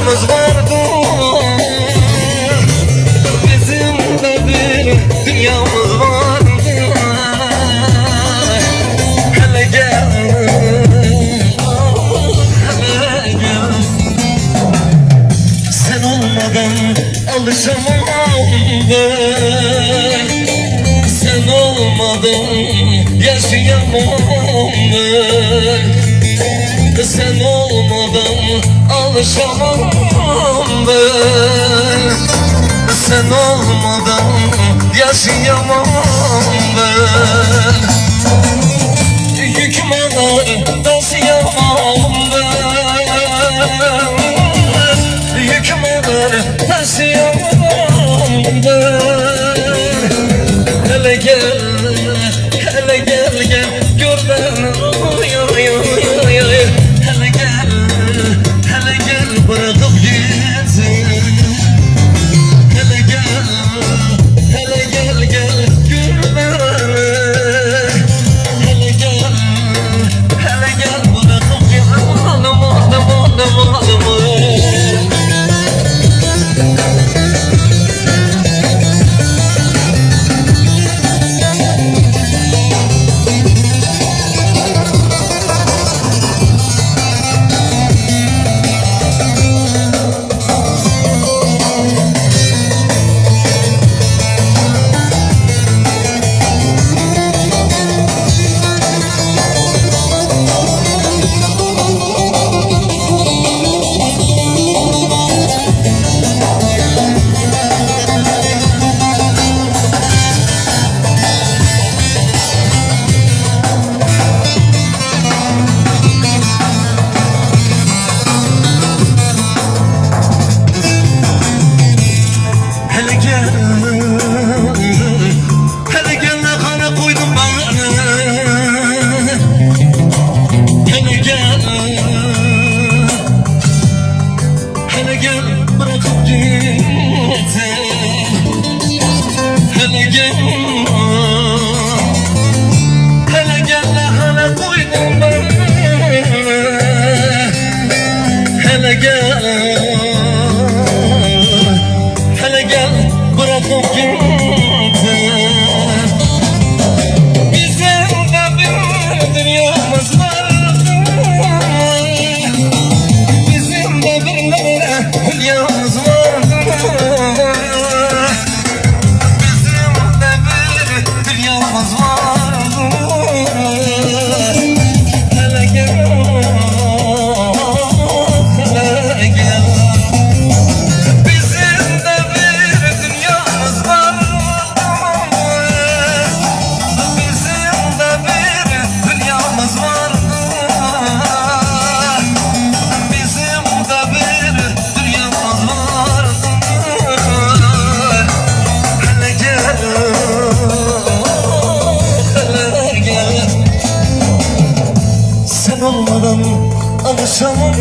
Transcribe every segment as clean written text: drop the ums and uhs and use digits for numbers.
dünyamız vardı. Bizim de bir dünyamız vardı. Hele gel, hele gel. Sen olmadan alışamam ben. Sen olmadan yaşayamam ben. Sen olmadan alışamam ben. Sen olmadan yaşayamam ben. Yüküm ağır taşıyamam ben. Yüküm ağır taşıyamam ben. Hele gel, hele gel gel gör beni. Oy oy oy oy. Hele gel, hele gel bırakıp gitsin. Hele gel, hele gel gel gör beni. Hele gel, hele gel bırakıp gitsin. Alım alım alım alım. Hele gel bırakıp gitsin. Hele gel, hele gel lahana koydum ben. Hele gel, hele gel bırakıp gitsin. Bizim de bir dünyamız var. Dünyamız vardı. Bizim de bir dünyamız vardı. Hele gel, hele gel. Bizim de bir dünyamız vardı. Bizim de bir dünyamız vardı. Sen olmadan alışamam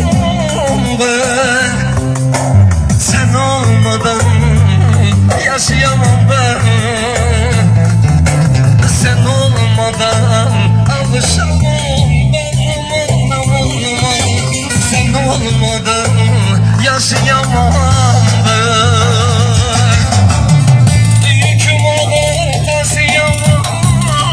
ben. Sen olmadan yaşayamam ben. Sen olmadan alışamam ben. Sen olmadan yaşayamam ben. Yüküm ağır taşıyamam ben.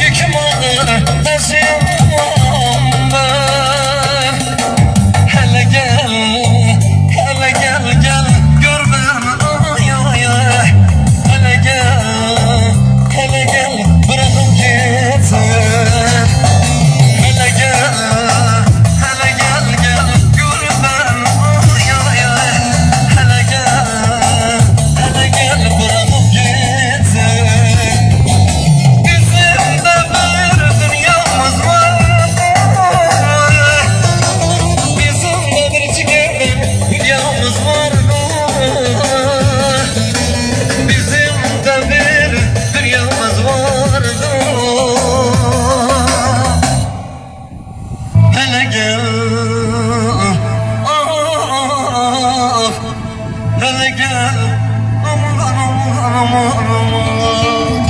Yüküm ağır taşıyamam ben. Hele gel, hele gel gel gör beni. Ay ay ay. Hele gel, hele gel bırakıp gitsin. Hele gel, hele gel gel gör beni. Ay ay ay. Hele gel, hele gel bırakıp gitsin. Bizim de bir dünyamız var. Bizim de bir çıkar dünyamız var. Bizim de bir dünyamız var. Hele gel, ah, hele gel, aman aman aman aman.